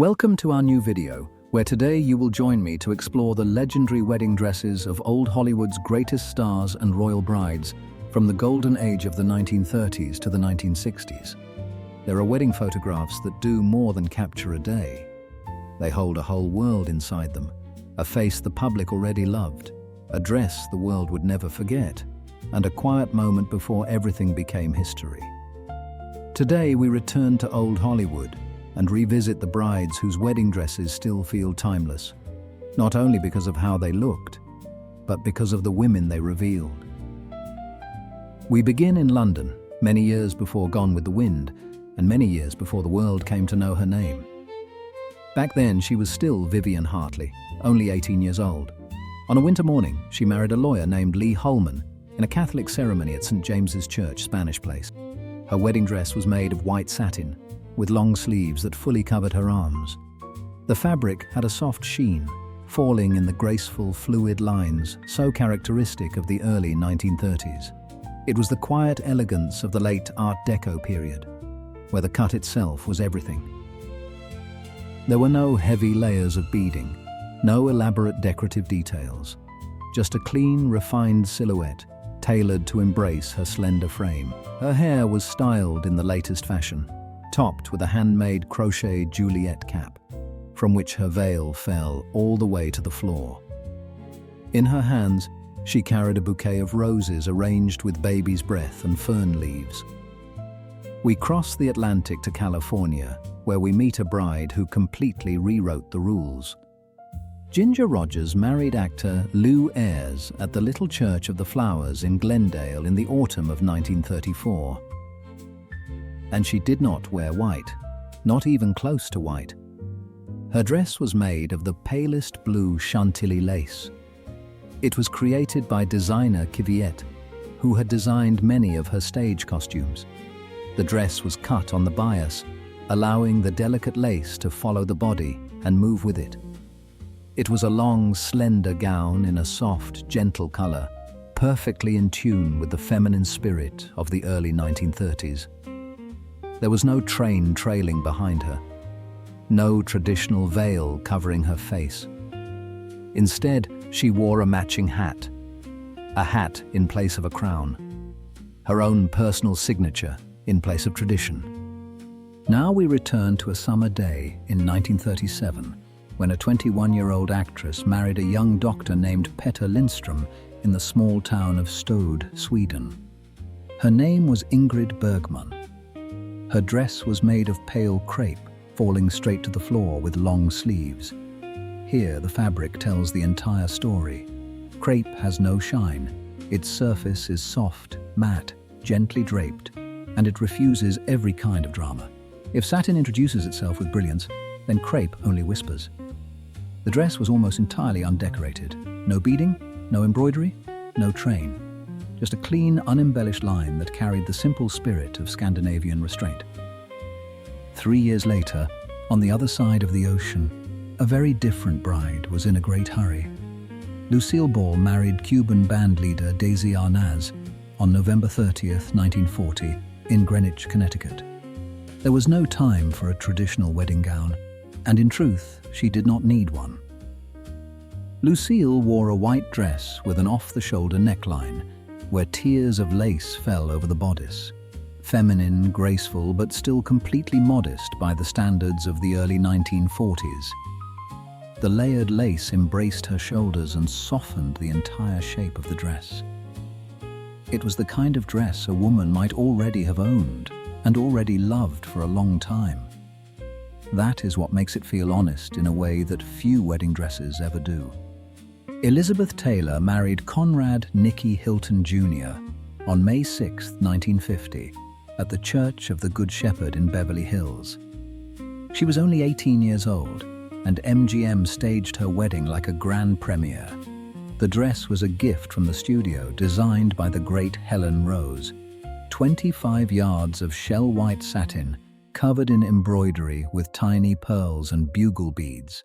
Welcome to our new video, where today you will join me to explore the legendary wedding dresses of old Hollywood's greatest stars and royal brides from the golden age of the 1930s to the 1960s. There are wedding photographs that do more than capture a day. They hold a whole world inside them, a face the public already loved, a dress the world would never forget, and a quiet moment before everything became history. Today we return to old Hollywood and revisit the brides whose wedding dresses still feel timeless, not only because of how they looked, but because of the women they revealed. We begin in London, many years before Gone with the Wind, and many years before the world came to know her name. Back then, she was still Vivien Hartley, only 18 years old. On a winter morning, she married a lawyer named Leigh Holman in a Catholic ceremony at St. James's Church, Spanish Place. Her wedding dress was made of white satin, with long sleeves that fully covered her arms. The fabric had a soft sheen, falling in the graceful, fluid lines so characteristic of the early 1930s. It was the quiet elegance of the late Art Deco period, where the cut itself was everything. There were no heavy layers of beading, no elaborate decorative details, just a clean, refined silhouette tailored to embrace her slender frame. Her hair was styled in the latest fashion, topped with a handmade crochet Juliet cap, from which her veil fell all the way to the floor. In her hands, she carried a bouquet of roses arranged with baby's breath and fern leaves. We cross the Atlantic to California, where we meet a bride who completely rewrote the rules. Ginger Rogers married actor Lou Ayres at the Little Church of the Flowers in Glendale in the autumn of 1934. And she did not wear white, not even close to white. Her dress was made of the palest blue Chantilly lace. It was created by designer Cuviet, who had designed many of her stage costumes. The dress was cut on the bias, allowing the delicate lace to follow the body and move with it. It was a long, slender gown in a soft, gentle color, perfectly in tune with the feminine spirit of the early 1930s. There was no train trailing behind her, no traditional veil covering her face. Instead, she wore a matching hat, a hat in place of a crown, her own personal signature in place of tradition. Now we return to a summer day in 1937, when a 21-year-old actress married a young doctor named Petter Lindström in the small town of Stode, Sweden. Her name was Ingrid Bergman. Her dress was made of pale crepe, falling straight to the floor with long sleeves. Here, the fabric tells the entire story. Crepe has no shine. Its surface is soft, matte, gently draped, and it refuses every kind of drama. If satin introduces itself with brilliance, then crepe only whispers. The dress was almost entirely undecorated. No beading, no embroidery, no train. Just a clean, unembellished line that carried the simple spirit of Scandinavian restraint. 3 years later, on the other side of the ocean, a very different bride was in a great hurry. Lucille married Cuban bandleader Desi Arnaz on November 30th, 1940, in Greenwich, Connecticut. There was no time for a traditional wedding gown, and in truth, she did not need one. Lucille wore a white dress with an off-the-shoulder neckline, where tiers of lace fell over the bodice. Feminine, graceful, but still completely modest by the standards of the early 1940s. The layered lace embraced her shoulders and softened the entire shape of the dress. It was the kind of dress a woman might already have owned and already loved for a long time. That is what makes it feel honest in a way that few wedding dresses ever do. Elizabeth Taylor married Conrad Nicky Hilton Jr. on May 6, 1950, at the Church of the Good Shepherd in Beverly Hills. She was only 18 years old, and MGM staged her wedding like a grand premiere. The dress was a gift from the studio designed by the great Helen Rose. 25 yards of shell-white satin, covered in embroidery with tiny pearls and bugle beads.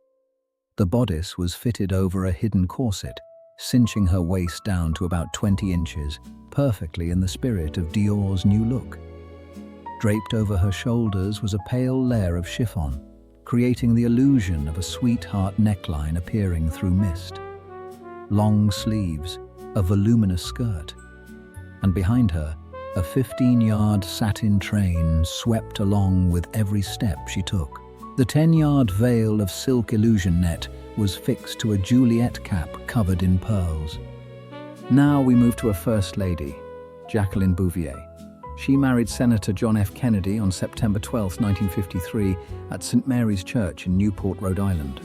The bodice was fitted over a hidden corset, cinching her waist down to about 20 inches, perfectly in the spirit of Dior's new look. Draped over her shoulders was a pale layer of chiffon, creating the illusion of a sweetheart neckline appearing through mist. Long sleeves, a voluminous skirt, and behind her, a 15-yard satin train swept along with every step she took. The 10-yard veil of silk illusion net was fixed to a Juliet cap covered in pearls. Now we move to a First Lady, Jacqueline Bouvier. She married Senator John F. Kennedy on September 12, 1953, at St. Mary's Church in Newport, Rhode Island.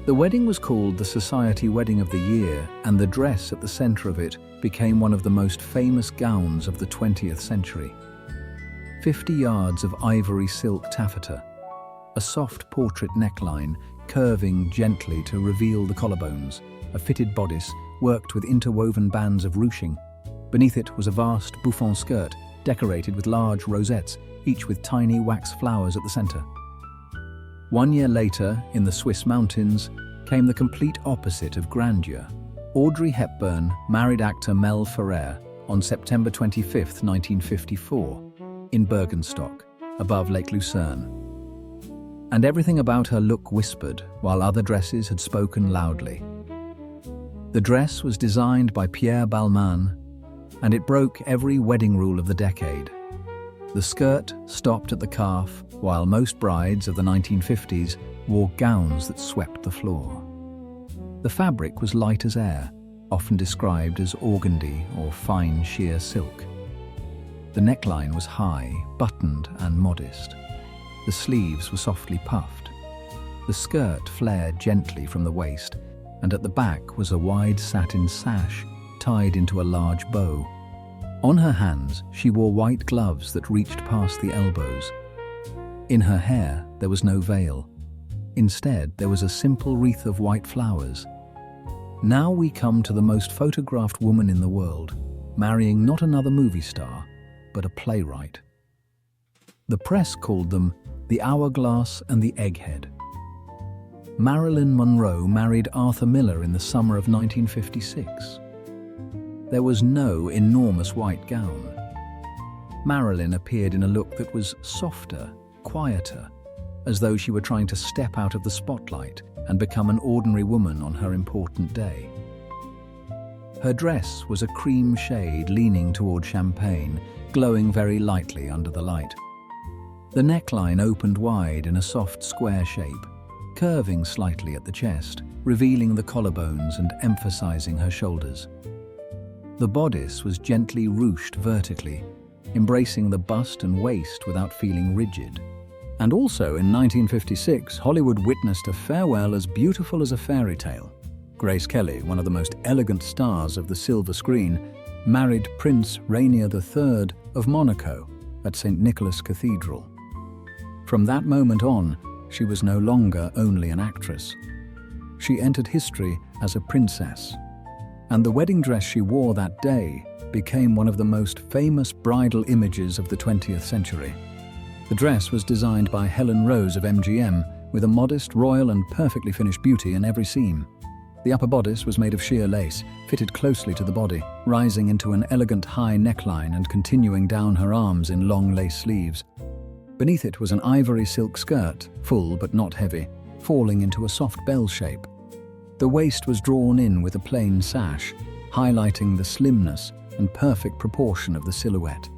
The wedding was called the Society Wedding of the Year, and the dress at the center of it became one of the most famous gowns of the 20th century. 50 yards of ivory silk taffeta, a soft portrait neckline curving gently to reveal the collarbones, a fitted bodice worked with interwoven bands of ruching. Beneath it was a vast bouffant skirt decorated with large rosettes, each with tiny wax flowers at the center. 1 year later, in the Swiss mountains, came the complete opposite of grandeur. Audrey Hepburn married actor Mel Ferrer on September 25, 1954, in Bergenstock, above Lake Lucerne. And everything about her look whispered, while other dresses had spoken loudly. The dress was designed by Pierre Balmain, and it broke every wedding rule of the decade. The skirt stopped at the calf, while most brides of the 1950s wore gowns that swept the floor. The fabric was light as air, often described as organdy or fine sheer silk. The neckline was high, buttoned and modest. The sleeves were softly puffed. The skirt flared gently from the waist, and at the back was a wide satin sash tied into a large bow. On her hands, she wore white gloves that reached past the elbows. In her hair, there was no veil. Instead, there was a simple wreath of white flowers. Now we come to the most photographed woman in the world, marrying not another movie star, but a playwright. The press called them the Hourglass and the Egghead. Marilyn Monroe married Arthur Miller in the summer of 1956. There was no enormous white gown. Marilyn appeared in a look that was softer, quieter, as though she were trying to step out of the spotlight and become an ordinary woman on her important day. Her dress was a cream shade leaning toward champagne, glowing very lightly under the light. The neckline opened wide in a soft square shape, curving slightly at the chest, revealing the collarbones and emphasizing her shoulders. The bodice was gently ruched vertically, embracing the bust and waist without feeling rigid. And also in 1956, Hollywood witnessed a farewell as beautiful as a fairy tale. Grace Kelly, one of the most elegant stars of the silver screen, married Prince Rainier III of Monaco at St. Nicholas Cathedral. From that moment on, she was no longer only an actress. She entered history as a princess, and the wedding dress she wore that day became one of the most famous bridal images of the 20th century. The dress was designed by Helen Rose of MGM, with a modest, royal and perfectly finished beauty in every seam. The upper bodice was made of sheer lace, fitted closely to the body, rising into an elegant high neckline and continuing down her arms in long lace sleeves. Beneath it was an ivory silk skirt, full but not heavy, falling into a soft bell shape. The waist was drawn in with a plain sash, highlighting the slimness and perfect proportion of the silhouette.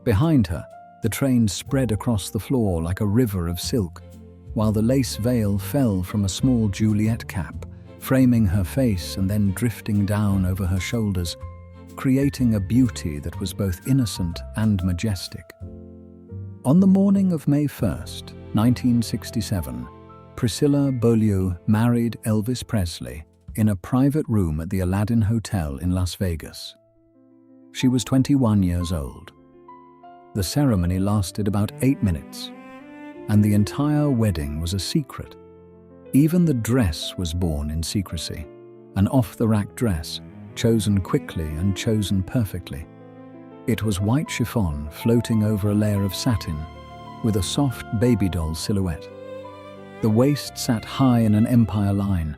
Behind her, the train spread across the floor like a river of silk, while the lace veil fell from a small Juliet cap, framing her face and then drifting down over her shoulders, creating a beauty that was both innocent and majestic. On the morning of May 1st, 1967, Priscilla Beaulieu married Elvis Presley in a private room at the Aladdin Hotel in Las Vegas. She was 21 years old. The ceremony lasted about 8 minutes, and the entire wedding was a secret. Even the dress was born in secrecy, an off-the-rack dress, chosen quickly and chosen perfectly. It was white chiffon floating over a layer of satin, with a soft baby doll silhouette. The waist sat high in an empire line.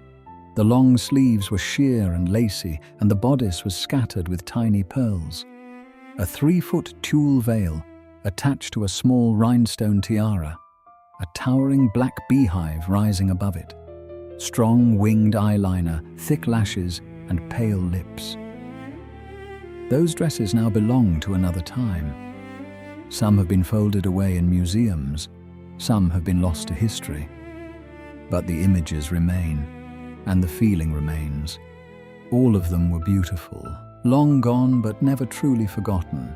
The long sleeves were sheer and lacy, and the bodice was scattered with tiny pearls. A 3-foot tulle veil attached to a small rhinestone tiara, a towering black beehive rising above it. Strong winged eyeliner, thick lashes, and pale lips. Those dresses now belong to another time. Some have been folded away in museums, some have been lost to history. But the images remain, and the feeling remains. All of them were beautiful, long gone but never truly forgotten.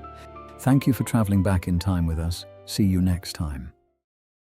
Thank you for traveling back in time with us. See you next time.